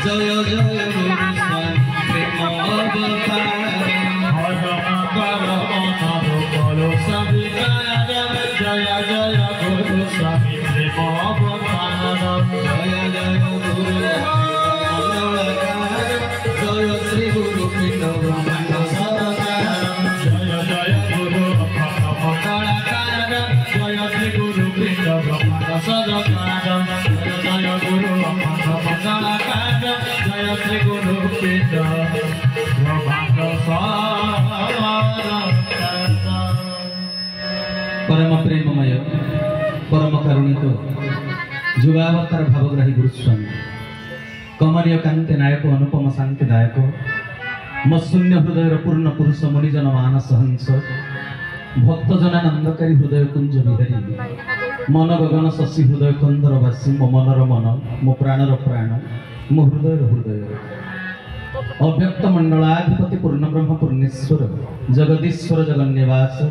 जय जय गुरु स्वामी प्रेम अवतार जय जय गुरु स्वामी प्रेम अवतार जय जय गुरु मंगलकार जय श्री गुरु पिंड ब्रह्मांड सदाकार जय जय गुरु मंगलकार जय श्री गुरु पिंड ब्रह्मांड सदाकार जय जय गुरु मंगलकार जय श्री गुरु पिंड ब्रह्मांड सदाकार परम प्रेममय परम करुणिक जुगावतार भावग्राही गुरुस्वामी कमनीय कांति नायक अनुपम शांतिदायक मशून्य हृदय पूर्ण पुरुष मुनिजन मानस हंस भक्तजनानंदकारी हृदय कुंज बिहारी मन गगन शशि हृदय कंदरवासी मो मनर मन मो प्राणर प्राण मो हृदय हृदय अव्यक्त मंडलाधिपति पूर्ण ब्रह्म पूर्णेश्वर जगदीश्वर जगन्निवास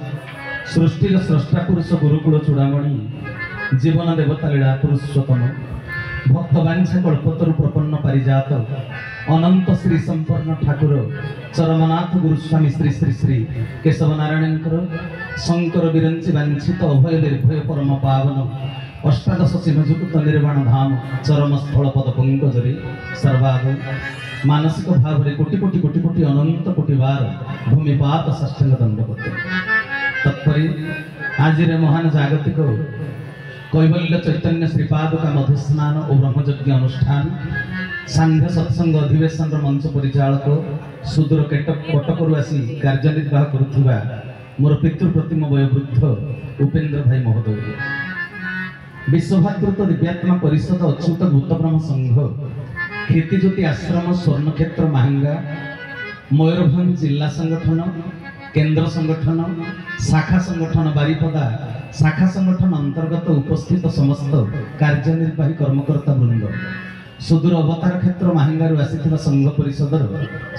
सृष्टिर स्रष्टा पुरुष गुरुकुल चूड़ामणि जीवन देवता लीला पुरुषोत्तम भक्तवांछा कल्पतरु प्रपन्न पारिजात अनंत श्री संपन्न ठाकुर चरमनाथ गुरुस्वामी श्री श्री श्री केशव नारायण शंकर विरंची वांछित अभय निर्भय परम पावन अष्टादश सिंहयुक्त निर्वाण धाम चरम स्थल पद पंकजरे सर्वाग मानसिक भाव कोटि कोटि कोटि कोटि अनंत कोटि बार भूमिपात साष्टांग दंडवत तत्परे आज महान जागतिक कैवल्य चैतन्य श्रीपादुका मधुस्नान और ब्रह्मयज्ञ अनुष्ठान सांध्य सत्संग अधिवेशन मंच परिचालक सुदूर कटकरू आसी कार्यनिर्वाह करुवा मोर पितृप्रतिम वयोवृद्ध उपेन्द्र भाई महोदय विश्वभातृत्व दिव्यात्मा परिषद अच्युत भूतब्रह्म संघ कीर्तिज्योति आश्रम स्वर्णक्षेत्र माहिंगा मयूरभंज जिला संगठन केंद्र संगठन शाखा संगठन बारिपदा शाखा संगठन अंतर्गत उपस्थित समस्त कार्यनिर्वाही कर्मकर्ता वृंद सुदूर अवतार क्षेत्र माहिंगारू आसी संघ परिषदर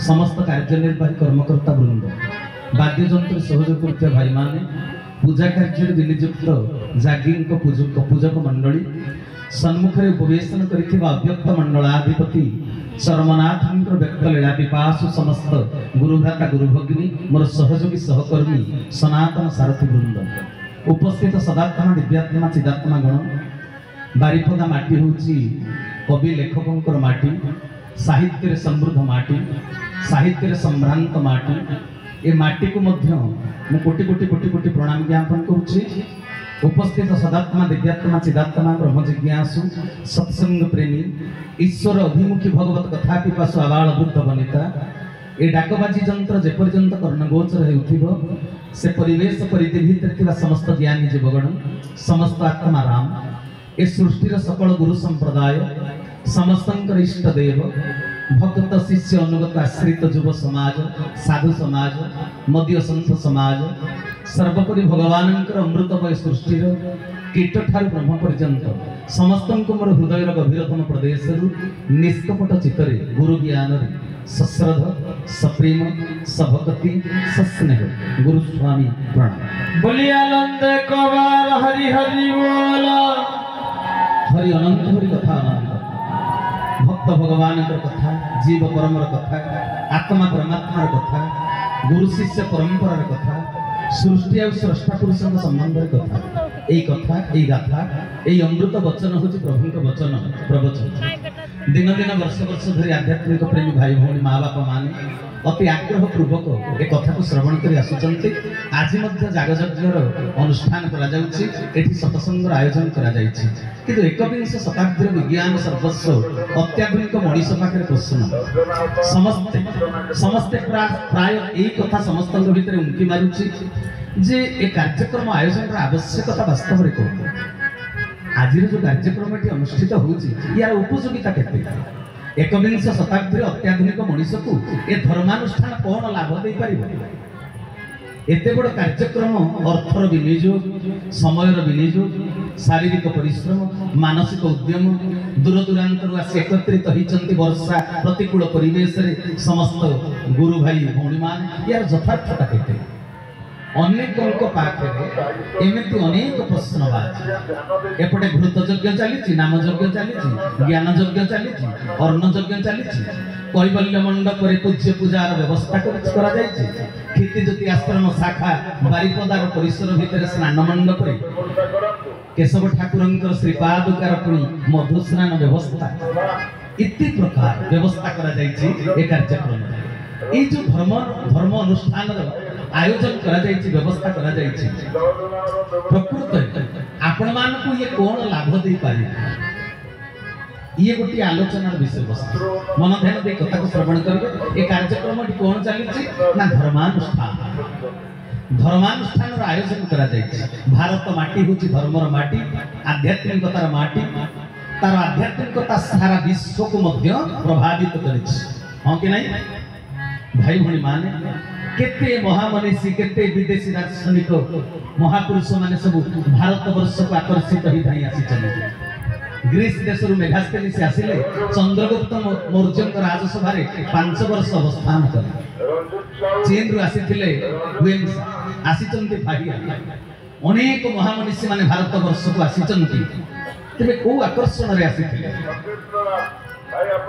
समस्त कार्यनिर्वाही कर्मकर्ता वृंद वाद्यजंत्र सहयोग करुवा भाई माने पूजा कार्य विनियुक्त जागी पूजक मंडली सम्मुखें उपवेशन कर अव्यक्त मंडलाधिपति चरमनाथ व्यक्त लीला पिपासु समस्त गुरुभ्राता गुरुभगिनी मोर सहयोगी सहकर्मी सनातन सारथी वृंद उपस्थित सदात्मा दिव्यात्मा चिदात्मा गण बारिपदा माटी हूँ कवि लेखकों माटी साहित्य समृद्ध माटी साहित्य संभ्रांत माटी ए माटी को मध्य कोटि कोटि कोटि कोटि प्रणाम ज्ञापन करुच्ची उपस्थित सदात्मा दिव्यात्मा चिदात्मा ब्रह्मजिज्ञासु सत्संग प्रेमी ईश्वर अभिमुखी भगवत कथा पिपासु आबाल वृद्ध वनिता ए डाकबाजी जंत्र जेपर्यंत कर्णगोचर हेउथिबो से परिवेश परिधि भितर समस्त ज्ञानी जीवगण समस्त आत्मा राम ए सृष्टिर सकल गुरु संप्रदाय समस्तंकर इष्ट देव भक्त शिष्य अनुगत आश्रित युव समाज साधु समाज मध्य संत समाज सर्वोपरि भगवान अमृतमय सृष्टिर कीट ठार ब्रह्म पर्यंत समस्त मोर हृदय गभीरतम प्रदेश निष्कपट चित्तरे गुरु ज्ञान सश्रद्ध सप्रेम सभक्ति सस्नेह गुरुस्वामी प्रणाम बोलिए आनंद कबार हरि हरि बोल हरि अनंत हरि कथा अनंत भक्त भगवान कथा जीव परमर कथा आत्मा परमात्मार कथा गुरु शिष्य परंपरार कथा सृष्टि और स्रष्टा पुरुष संबंध कथा यही कथा यही गाथा यही अमृत वचन हूँ प्रभु वचन प्रवचन दिन दिन वर्ष वर्ष धरी आध्यात्मिक प्रेमी भाई भौणी माँ बापा माने अति आग्रह पूर्वक ए कथा को श्रवण कर आसुचंती आज जागयज्ञर अनुष्ठान करा जाउछि एठी सत्संगर आयोजन करा जाइछि किंतु एकविंश शताब्दीर विज्ञान सर्वस्व अत्याधुनिक मनीष पाखे प्रश्न समस्ते प्राय यही कथा समस्त भितर उंकी मारुछि जे ए कार्यक्रम आयोजन आवश्यकता वास्तव में कौन आज जो कार्यक्रम ये अनुष्ठित होछि यार उपयोगिता केते एकविंश शताब्दी अत्याधुनिक मनीष को ए धर्मानुष्ठान कौन लाभ दे पारिबो एते बड़ कार्यक्रम अर्थर विनियोग समयर विनियोग शारीरिक परिश्रम मानसिक उद्यम दूर दूरांतर आसी एकत्रित होती वर्षा प्रतिकूल परिवेश समस्त गुरु भाई भौणी मान यार यथार्थता केते ଅନେକଙ୍କ ପାଖରେ ଏମିତି ଅନେକ ପ୍ରଶ୍ନବାଚୀ ଏପଟେ ଘୃତ ଯଜ୍ଞ ଚାଲିଛି, ନାମ ଯଜ୍ଞ ଚାଲିଛି, ଜ୍ଞାନ ଯଜ୍ଞ ଚାଲିଛି, ଅର୍ଣ୍ଣ ଯଜ୍ଞ ଚାଲିଛି, କୈବଲ୍ୟ ମଣ୍ଡପରେ ପୂଜ୍ୟ ପୂଜାର ବ୍ୟବସ୍ଥା କରାଯାଇଛି। କ୍ଷିତିଜ୍ୟୋତି ଆଶ୍ରମ ଶାଖା ବାରିପଦାର ପରିସର ଭିତରେ ସ୍ନାନ ମଣ୍ଡପରେ କେଶବ ଠାକୁରଙ୍କର ଶ୍ରୀପାଦୁକାର ପୁଣି ମଧୁସ୍ନାନ ବ୍ୟବସ୍ଥା ଇତ୍ୟାଦି ପ୍ରକାର ବ୍ୟବସ୍ଥା କରାଯାଇଛି। ଏ କାର୍ଯ୍ୟକ୍ରମରେ এই যে ধর্ম অনুষ্ঠানর আয়োজন করা যাইছি, ব্যবস্থা করা যাইছি, প্রকৃতরে আপন মানকু ইয়ে কোন লাভ দেই পারে, ইয়ে গোটি আলোচনার বিষয়বস্তু। মন ধ্যান দেই কথাকে শ্রবণ করবে। এই কার্যক্রমটি কোন চালিছি না ধর্মানুষ্ঠান। ধর্মানুষ্ঠানর আয়োজন করা যাইছি। ভারত মাটি হচ্ছে ধর্মর মাটি, আধ্যাত্মিকতার মাটি। তার আধ্যাত্মিকতা সারা বিশ্বকু মধ্য প্রভাবিত করেছে। হ্যাঁ কি নাই ভাই ভী মানে কেতে মহামনীষী কেতে বিদেশী দার্শনিক মহাপুরুষ মানে সব ভারতবর্ষকে আকর্ষিত হয়ে ধাই আসিছেন। গ্রিস দেশর মেঘাস্তেনিসি আসিলে চন্দ্রগুপ্ত মৌর্যঙ্ক রাজসভারে 5 বর্ষ অবস্থান কলে। চীনরু আসিলে হুয়েনসা আসিছন্তি ভাইয়া। অনেক মহামনীষী মানে ভারতবর্ষকু আসিছন্তি। তেবে কোউ আকর্ষণরে আসিলে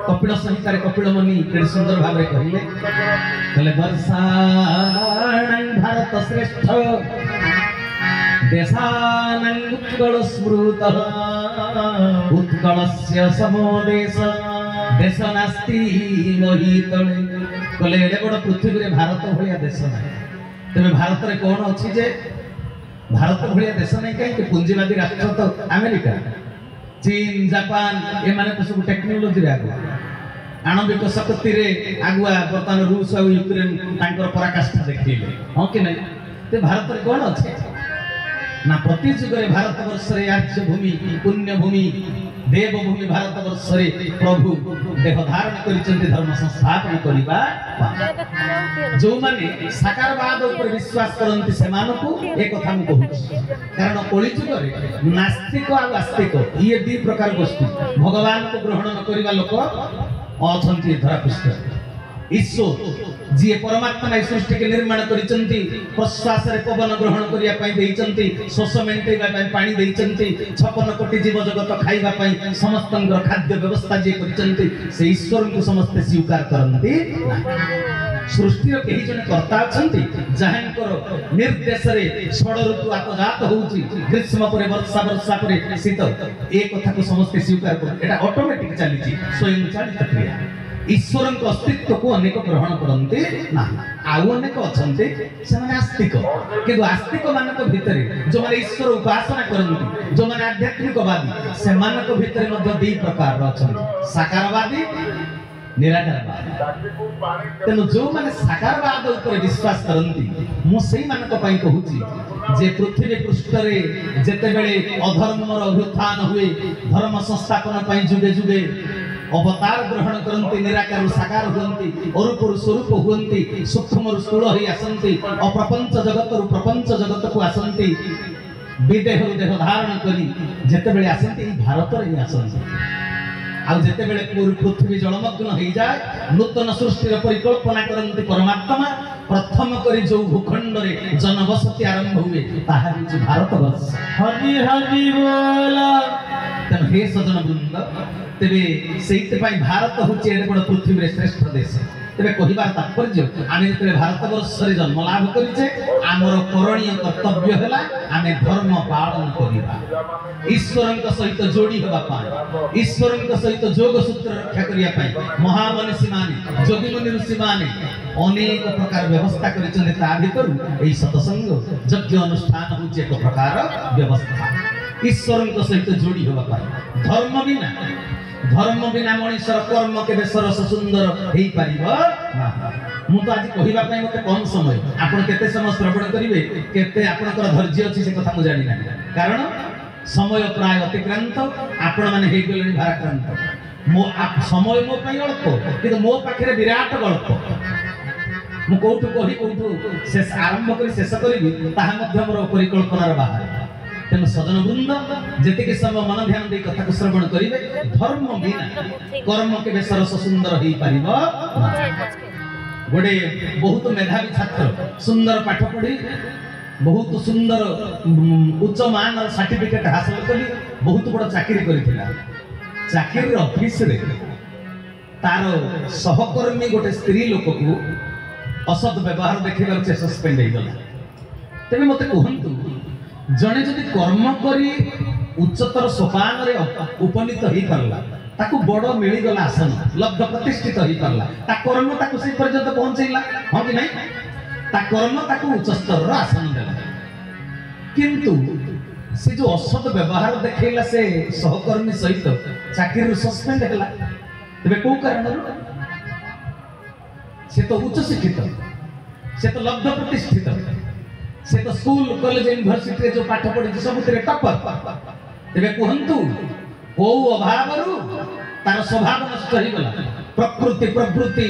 কপিল সংহিতার কপিল মুনি কেড়ে সুন্দর ভাবে কহিলে বলে বর্ষাণং ভারত শ্রেষ্ঠ দেশানং উৎকল স্মৃত উৎকলস্য সমো দেশ দেশ নাস্তি মহিতলে। কলে এড়ে বড় পৃথিবীরে ভারত ভলিয়া দেশ নাই। তেবে ভারতরে কোন ଅଛି যে ভারত ভলিয়া দেশ নাই কাହିଁକି? পুঞ্জিবাদী রাষ্ট্র তো আমেরিকা, চীন, জাপান এমানে তো ସବୁ টেকনোলজি রে আগুয়া, আণবিক শক্তি রে আগুয়া। বর্তমান রুষ আর ইউক্রেন তাঙ্কর পরাকাষ্ঠা দেখিলে। হ্যাঁ কি নাই? তে ভারতের কোন আছে না প্রতি যুগরে ভারতবর্ষরে আর্যভূমি, পুণ্যভূমি, দেবভূমি ভারতবর্ষরে প্রভু দেহ ধারণ করিছেন ধর্ম সংস্থাপন করিবা। ଯେଉଁମାନେ ସାକାରବାଦ ଉପରେ ବିଶ୍ୱାସ କରନ୍ତି ସେମାନଙ୍କୁ ଏ କଥା ମୁଁ କହୁଛି। କାରଣ କଳି ଯୁଗରେ ନାସ୍ତିକ ଆଉ ଆସ୍ତିକ ଇଏ ଦୁଇ ପ୍ରକାର ଗୋଷ୍ଠୀ। ଭଗବାନଙ୍କୁ ଗ୍ରହଣ ନ କରିବା ଲୋକ ଅଛନ୍ତି ଧରାପୃଷ୍ଠରେ। ଈଶ୍ୱର ଯିଏ ପରମାତ୍ମା ଏହି ସୃଷ୍ଟିକୁ ନିର୍ମାଣ କରିଛନ୍ତି, ପ୍ରଶ୍ୱାସରେ ପବନ ଗ୍ରହଣ କରିବା ପାଇଁ ଦେଇଛନ୍ତି, ଶୋଷ ମେଣ୍ଟେଇବା ପାଇଁ ପାଣି ଦେଇଛନ୍ତି, 56 କୋଟି ଜୀବ ଜଗତ ଖାଇବା ପାଇଁ ସମସ୍ତଙ୍କର ଖାଦ୍ୟ ବ୍ୟବସ୍ଥା ଯିଏ କରିଛନ୍ତି, ସେ ଈଶ୍ୱରଙ୍କୁ ସମସ୍ତେ ସ୍ୱୀକାର କରନ୍ତି ନାହିଁ। ସୃଷ୍ଟିର କେହି ଜଣେ କର୍ତ୍ତା ଅଛନ୍ତି ଯାହାଙ୍କର ନିର୍ଦ୍ଦେଶରେ ଷଡ଼ ଋତୁ ଆତଜାତ ହେଉଛି, ଗ୍ରୀଷ୍ମ ପରେ ବର୍ଷା, ବର୍ଷା ପରେ ଶୀତ। ଏ କଥାକୁ ସମସ୍ତେ ସ୍ୱୀକାର କରନ୍ତି। ଏଟା ଅଟୋମେଟିକ ଚାଲିଛି, ସ୍ୱୟଂ ଚାଳିତ କ୍ରିୟା। ଈଶ୍ୱରଙ୍କ ଅସ୍ତିତ୍ୱକୁ ଅନେକ ଗ୍ରହଣ କରନ୍ତି ନାହିଁ। ଆଉ ଅନେକ ଅଛନ୍ତି ସେମାନେ ଆସ୍ତିକ। କିନ୍ତୁ ଆସ୍ତିକ ମାନଙ୍କ ଭିତରେ ଯେଉଁମାନେ ଈଶ୍ୱର ଉପାସନା କରନ୍ତି, ଯେଉଁମାନେ ଆଧ୍ୟାତ୍ମିକବାଦୀ, ସେମାନଙ୍କ ଭିତରେ ମଧ୍ୟ ଦୁଇ ପ୍ରକାରର ଅଛନ୍ତି, ସାକାରବାଦୀ, ନିରାକାରବାଦୀ। ତେଣୁ ଯେଉଁମାନେ ସାକାରବାଦ ଉପରେ ବିଶ୍ୱାସ କରନ୍ତି, ମୁଁ ସେଇମାନଙ୍କ ପାଇଁ କହୁଛି ଯେ ପୃଥିବୀ ପୃଷ୍ଠରେ ଯେତେବେଳେ ଅଧର୍ମର ଅଭ୍ୟୁତ୍ଥାନ ହୁଏ, ଧର୍ମ ସଂସ୍ଥାପନ ପାଇଁ ଯୁଗେ ଯୁଗେ ଅବତାର ଗ୍ରହଣ କରନ୍ତି, ନିରାକାରରୁ ସାକାର ହୁଅନ୍ତି, ଅରୂପରୁ ସ୍ୱରୂପ ହୁଅନ୍ତି, ସୂକ୍ଷ୍ମରୁ ସ୍ଥୂଳ ହୋଇ ଆସନ୍ତି, ଅପ୍ରପଞ୍ଚ ଜଗତରୁ ପ୍ରପଞ୍ଚ ଜଗତକୁ ଆସନ୍ତି, ବିଦେହରୁ ଦେହ ଧାରଣ କରି ଯେତେବେଳେ ଆସନ୍ତି ଏହି ଭାରତରେ ହିଁ ଆସନ୍ତି। ଆଉ ଯେତେବେଳେ ପୃଥିବୀ ଜଳମଗ୍ନ ହେଇଯାଏ, ନୂତନ ସୃଷ୍ଟିର ପରିକଳ୍ପନା କରନ୍ତି ପରମାତ୍ମା। ପ୍ରଥମ କରି ଯେଉଁ ଭୂଖଣ୍ଡରେ ଜନବସତି ଆରମ୍ଭ ହୁଏ ତାହା ହେଉଛି ଭାରତବର୍ଷ। ହରି ହରି ବୋଲ। ତେଣୁ ହେ ସଜନ ବୃନ୍ଦ, ତେବେ ସେଇଥିପାଇଁ ଭାରତ ହେଉଛି ଏଡ଼େ ବଡ଼ ପୃଥିବୀରେ ଶ୍ରେଷ୍ଠ ଦେଶ। ତେବେ କହିବାର ତାତ୍ପର୍ଯ୍ୟ, ଆମେ ଯେତେବେଳେ ଭାରତବର୍ଷରେ ଜନ୍ମ ଲାଭ କରିଛେ, ଆମର କରଣୀୟ କର୍ତ୍ତବ୍ୟ ହେଲା ଆମେ ଧର୍ମ ପାଳନ କରିବା, ଈଶ୍ୱରଙ୍କ ସହିତ ଯୋଡ଼ି ହେବା ପାଇଁ, ଈଶ୍ୱରଙ୍କ ସହିତ ଯୋଗ ସୂତ୍ର ରକ୍ଷା କରିବା ପାଇଁ ମହାମନୀଷୀମାନେ, ଯୋଗୀମୁନି ଋଷିମାନେ ଅନେକ ପ୍ରକାର ବ୍ୟବସ୍ଥା କରିଛନ୍ତି। ତା ଭିତରୁ ଏହି ସତସଙ୍ଗ ଯଜ୍ଞ ଅନୁଷ୍ଠାନ ହେଉଛି ଏକ ପ୍ରକାର ବ୍ୟବସ୍ଥା ଈଶ୍ୱରଙ୍କ ସହିତ ଯୋଡ଼ି ହେବା ପାଇଁ। ଧର୍ମ ବିନା ମଣିଷର କର୍ମ କେବେ ସରସ ସୁନ୍ଦର ହେଇପାରିବ ନାହିଁ। ମୁଁ ତ ଆଜି କହିବା ପାଇଁ ମୋତେ କମ୍ ସମୟ, ଆପଣ କେତେ ସମୟ ଶ୍ରବଣ କରିବେ, କେତେ ଆପଣଙ୍କର ଧୈର୍ଯ୍ୟ ଅଛି ସେ କଥା ମୁଁ ଜାଣିନାହିଁ। କାରଣ ସମୟ ପ୍ରାୟ ଅତିକ୍ରାନ୍ତ, ଆପଣମାନେ ହେଇଗଲେଣି ଭାରାକ୍ରାନ୍ତ। ସମୟ ମୋ ପାଇଁ ଅଳ୍ପ, କିନ୍ତୁ ମୋ ପାଖରେ ବିରାଟ ଗଳ୍ପ। ମୁଁ କୋଉଠୁ କହି କୋଉଠୁ ଆରମ୍ଭ କରି ଶେଷ କରିବି ତାହା ମଧ୍ୟ ମୋର ପରିକଳ୍ପନାର ବାହାରେ। ତେଣୁ ସଜନ ବୃନ୍ଦ, ଯେତିକି ସମୟ ମନ ଧ୍ୟାନ ଦେଇ କଥାକୁ ଶ୍ରବଣ କରିବେ, ଧର୍ମ ବିନା କର୍ମ କେବେ ସରସ ସୁନ୍ଦର ହେଇପାରିବ। ଗୋଟେ ବହୁତ ମେଧାବୀ ଛାତ୍ର, ସୁନ୍ଦର ପାଠ ପଢି बहुत सुंदर उच्च मान सर्टिफिकेट हासिल करी बहुत बड़ चाकरी करिथिला चाकरी ऑफिस रे तार सहकर्मी गोटे स्त्री लोक को असद व्यवहार देखिबार से सस्पेंड हो गला तेबे मते कहंतु जने जदि कर्म करी उच्चतर सोपान रे उपनीत ही करला ताकू बड़ मिली गला आसन लब्ध प्रतिष्ठित ही करला ता कर्म ताकू से पर्यंत पहुंचैला हां कि नहीं ता कर्म ताकू उच्च स्तर रो आसन देला किंतु से जो असद व्यवहार देखैला से सहकर्मी सहित चाकरी सस्पेंड होला तबे को कारण से तो उच्च शिक्षित से तो लब्ध प्रतिष्ठित से तो स्कूल कॉलेज यूनिवर्सिटी रे जो पाठ पढ़ी सब तेरे टपर तबे कहंतु को अभाव रु तार स्वभाव नष्ट हो गला प्रकृति प्रवृत्ति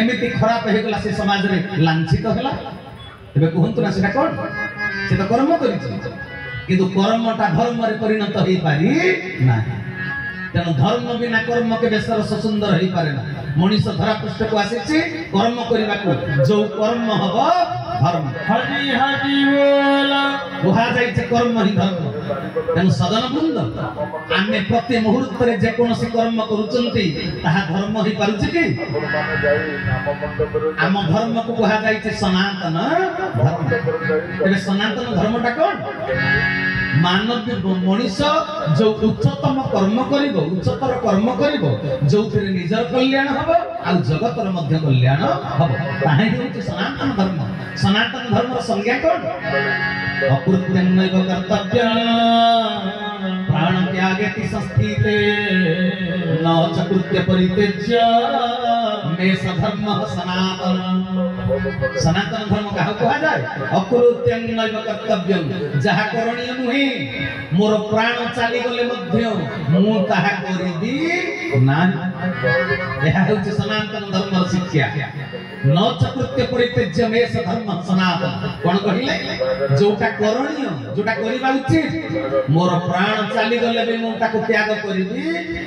एमिति खराब हो गला से समाज रे लांछित होला तबे कहंतु ना सेटा कोन से तो कर्म करिछि किंतु कर्मटा धर्म रे परिणत होई पारि ना तेणु धर्म बिना कर्म के बेसर सुंदर हो पारे ना मनीष धरा पृष्ठ को आसी कर्म करने जो कर्म हम धर्म हरि हरि बोला कुहा जाइए कर्म ही धर्म तेणु सदन वृंद आम प्रति मुहूर्त में जेकोसी कर्म करुँच धर्म हो पारुछि कि आम धर्म को कुहा जाइए सनातन धर्म तेरे सनातन धर्मटा कौन मानव मनीष जो उच्चतम कर्म करिवो उच्चतर कर्म करिवो जो फिर निजर कल्याण हबो आ जगतर मध्य कल्याण हबो ताहि होछि सनातन धर्म रो संज्ञा कोन अकृत्यं नैव कर्तव्यं प्राण त्यागेति संस्थिते न च कृत्य परित्यज्य मे सधर्म सनातन सनातन धर्म कहा कहा जाए अकृत्यं नैव कर्तव्यं जहा करणीय नुहे मोर प्राण चाली गले मध्य मु ताहा करिबी ना यह होछि सनातन धर्म शिक्षा न च कृत्य परित्यज्य मे सधर्म सनातन कोन कहिले जोटा करणीय जोटा करिबा उचित मोर प्राण चाली गले भी मु ताको त्याग करिबी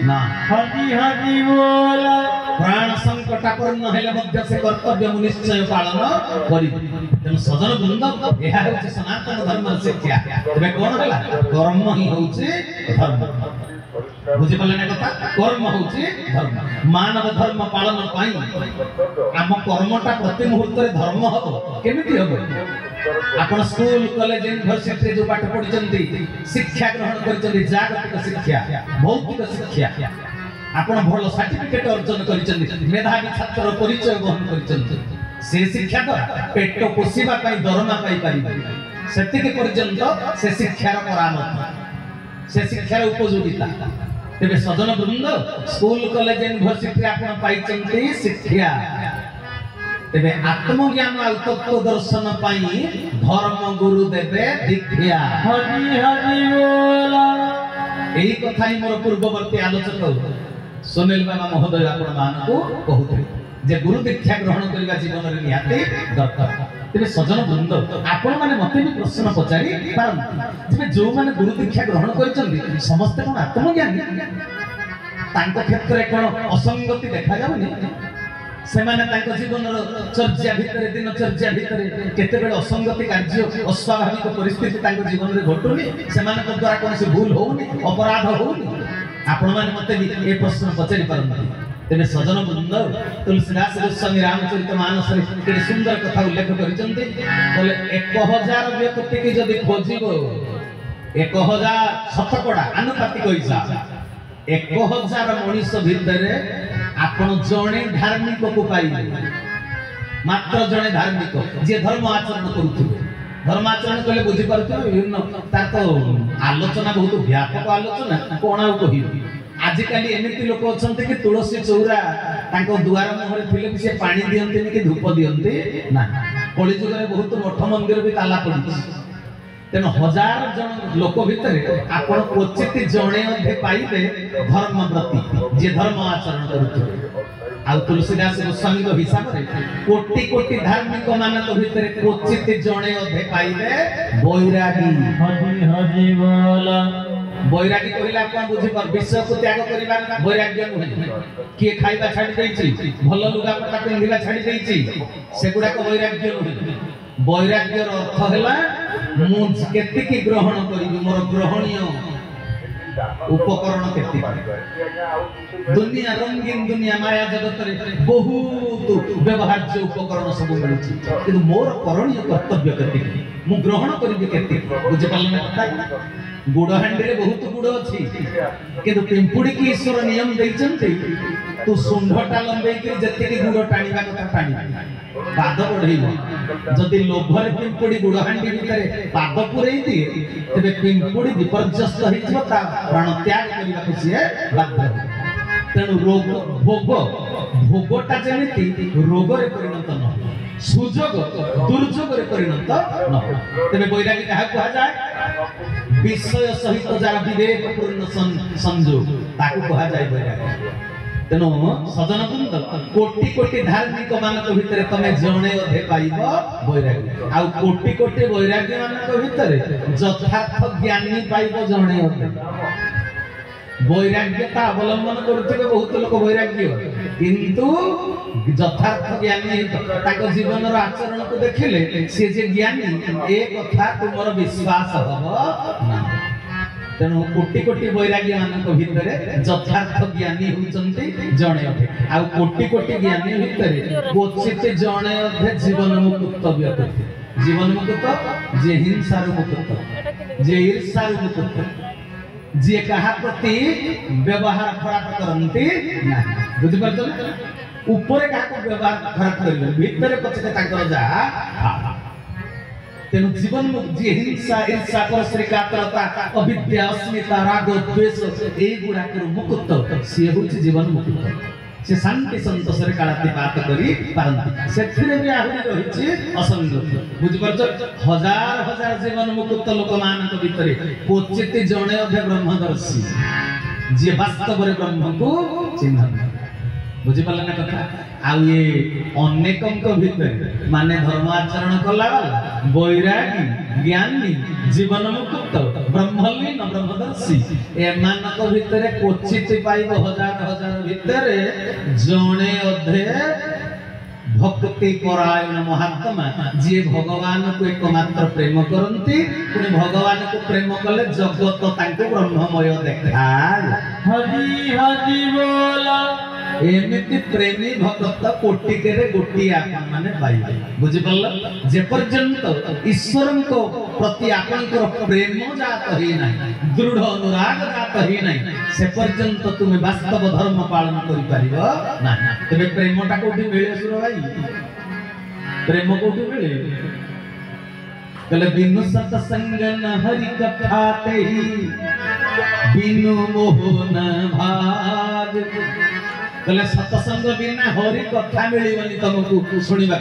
ना हरि हरि बोला प्राण संकटापन्न हेले मध्य से कर्तव्य निश्चय पालन करिबी तेन सजन वृंद यह होछि सनातन धर्म शिक्षा तबे कोन होला कर्म ही होछि धर्म बुझि पले ना कथा कर्म होछि धर्म मानव धर्म पालन पाई आम कर्मटा प्रति मुहूर्त रे धर्म हबो केमिति हबो आपण स्कूल कॉलेज यूनिवर्सिटी रे जो पाठ पढिचंती शिक्षा ग्रहण करिचंती जागतिक शिक्षा भौतिक शिक्षा आपण भल सर्टिफिकेट अर्जन करिचंती मेधावी छात्र परिचय ग्रहण करिचंती से शिक्षा द्वारा पेट पोषिबा पई दरमा पाई पारिबे सेतिके पर्यंत से शिक्षार परामर्श से शिक्षार उपयोगिता तेरे सजन वृंद स्कूल कॉलेज यूनिवर्सिटी आपण पाइचंती शिक्षा तेरे आत्मज्ञान आ तत्व दर्शन पाई धर्म गुरु देवे दीक्षा हरि हरि बोला एही कथा ही मोर पूर्ववर्ती आलोचक सुनील बाबा महोदय आपण मानको कहउथि जे गुरु दीक्षा ग्रहण करबा जीवन रे निहाते दरकार तेरे सजन वृंद आपण माने मते भी प्रश्न पचारि पारंती जे जो माने गुरु दीक्षा ग्रहण करिसंती समस्त कोन आत्मज्ञानी तांको क्षेत्र रे कोन असंगति देखा जाउनी से माने तांको जीवन रो चर्चा भितरे दिन चर्चा भितरे केते बेले असंगति कार्य अस्वाभाविक परिस्थिति तांको जीवन रे घटुनी से माने को द्वारा कोन से भूल होउनी अपराध होउनी आपण माने मते भी ए प्रश्न पचारि पारंती तेने सजन वृंद तुलसीदास गोस्वामी रामचरित मानस रे सुंदर कथा उल्लेख करिसंती बोले 1000 व्यक्ति के जदि खोजिबो 1000 शतकड़ा आनुपातिक हिसाब 1000 मनुष्य भितरे आपण जणे धार्मिक को पाइबे मात्र जणे धार्मिक जे धर्म आचरण करूथिबे धर्म आचरण कले बुझी पारुथिबे विभिन्न तार तो आलोचना बहुत व्यापक आलोचना कोन आ कहिबी आजिकाली एमिति लोक अछंती कि तुलसी चौरा तांको दुआर मुहरे थिले भी से पानी दियंती कि धूप दियंती ना कली जुग रे बहुत मठ मंदिर भी ताला पड़ी तेन 1000 जन लोक भितरे आपण क्वचित जणे अधे पाइबे धर्म प्रति जे धर्म आचरण करूथिबे आ तुलसीदास गोस्वामी को हिसाब रे कोटि कोटि धार्मिक मानक भितरे क्वचित जणे अधे पाइबे बैरागी हरि हरि बोला बैरागी कहला कोन बुझी पर विषय को त्याग करिबा बैराग्य नुहे किए खाइबा छाडी दैछि भल लुगा पटा पिंधिबा छाडी दैछि सेगुडा को बैराग्य नुहे वैराग्यर अर्थ है मु केतिकी ग्रहण करी मोर ग्रहणीय उपकरण केतिकी दुनिया रंगीन दुनिया माया जगत रे बहुत व्यवहार्य उपकरण सब मिलुची किंतु मोर करणीय कर्तव्य केतिकी मु ग्रहण करी केतिकी बुझे पाले ना कथा गुड़ हांडी रे बहुत गुड़ अच्छी किंतु पिंपुड़ी की ईश्वर नियम देइचंती तू सुंढटा लंबे के जत्ते के गुड़ टाणीबा कथा टाणी पाद बढ़ेइबो जदि लोभरे पिंपुड़ी गुड़ हांडी भितरे पाद पुरई दिए तबे पिंपुड़ी विपर्यस्त होइछो ता प्राण त्याग करिबा को सिए बाध्य तेणु रोग भोगटा जेमिति रोगरे परिणत न सुजोग दुर्जोगरे परिणत न तबे वैरागी कहा कहा जाए विषय सहित जरा विवेक पूर्ण संजोग ताकू कहा जाए वैरागी तेणु सजन बृंद कोटि कोटि धार्मिक मानक भितर तमे जणे अधे पाइबो वैरागी आ कोटि कोटि वैरागी मानक भितर यथार्थ ज्ञानी पाइबो जणे अधे वैराग्यता अवलंबन करते बहुत लोक वैराग्य किंतु यथार्थ ज्ञानी ताको जीवन आचरण को देखिले से जे ज्ञानी ए कथा तुमर विश्वास हबो ना तेणु कोटि कोटि वैराग्य मानक भितरे यथार्थ ज्ञानी होचंती जणे अधे आ कोटि कोटि ज्ञानी भितरे क्वचित जणे अधे जीवन मुक्त व्यक्ति जीवन मुक्त जे हिंसा मुक्त जे ईर्ष्या मुक्त जे कहा प्रति व्यवहार खराब करंती ना बुझ परछो ऊपर कहा को व्यवहार खराब करबे भीतर पछते ताकर जा तेनु जीवन में जे हिंसा ईर्ष्या परस्त्रीकातरता अविद्या अस्मिता राग द्वेष ए गुडा कर मुक्त से होछि जीवन मुक्त से शांति संतोष रे कालातिपात करी पारंती सेथिरे भी आहुरी रहिछि असंग बुझ परछो हजार हजार जीवन मुक्त लोक मानक भितरे क्वचित जणे अधे ब्रह्मदर्शी जे वास्तव रे ब्रह्म को चिन्ह बुझी पाले ना कथा आ ये अनेकंक भितर माने धर्म आचरण कला वैरागी ज्ञानी जीवन मुक्त ब्रह्मलीन ब्रह्मदर्शी ए मानक भितर क्वचित पाइब हजार हजार भितर जणे अधे भक्ति परायण महात्मा जी भगवान को एकमात्र प्रेम करती पुणी भगवान को प्रेम कले जगत तांको ब्रह्ममय देखाय हरि हरि बोला एमिति प्रेमी भक्त कोटिके रे गोटी आपन माने पाइबे बुझि पल्ल जे पर्यंत ईश्वरन को प्रति आपनकर प्रेम जात ही नाही दृढ़ अनुराग जात ही नाही से पर्यंत तुमे वास्तव धर्म पालन करि परिबो ना तबे प्रेमटा कोठी मिले सुर भाई प्रेम कोठी मिले कले बिनु सत्संग न हरि कथा तेहि बिनु मोह न भाग कले सत्संग बिना हरि कथा मिलिबनी तुमको सुनिबा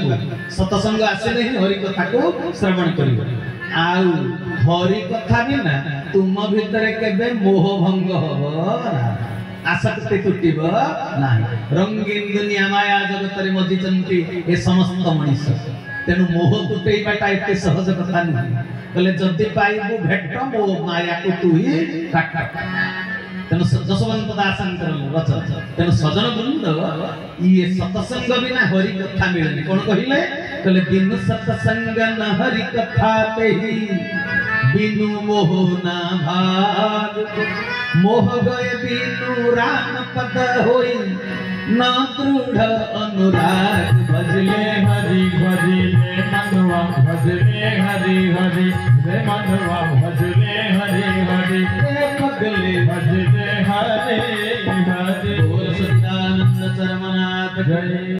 सत्संग आसे नहीं हरि कथा को श्रवण करिबो आउ हरि कथा बिना तुम भितरे केबे मोह भंग हबो ना आसक्ति टूटिबो ना रंगीन दुनिया माया जगत रे मजिचंती ए समस्त मनुष्य तेनु मोह टूटेबाटा एते सहज कथा नहीं कले जदी पाइबो भेट मो माया को तू ही काट तेनु जसवंत दासंकर रच तेनु सजन वृंद ये सत्संग बिना हरि कथा मिलनी कोन कहिले कले बिनु सत्संग न हरि कथा तेहि बिनु मोह न भाग मोह गए बिनु राम पद होई न दृढ़ अनुराग भजले हरि भजले मनवा भजले हरि हरि रे मनवा भजले हरि हरि रे पगले भजले हरि हरि बोल सच्चिदानंद सरमनाथ जय।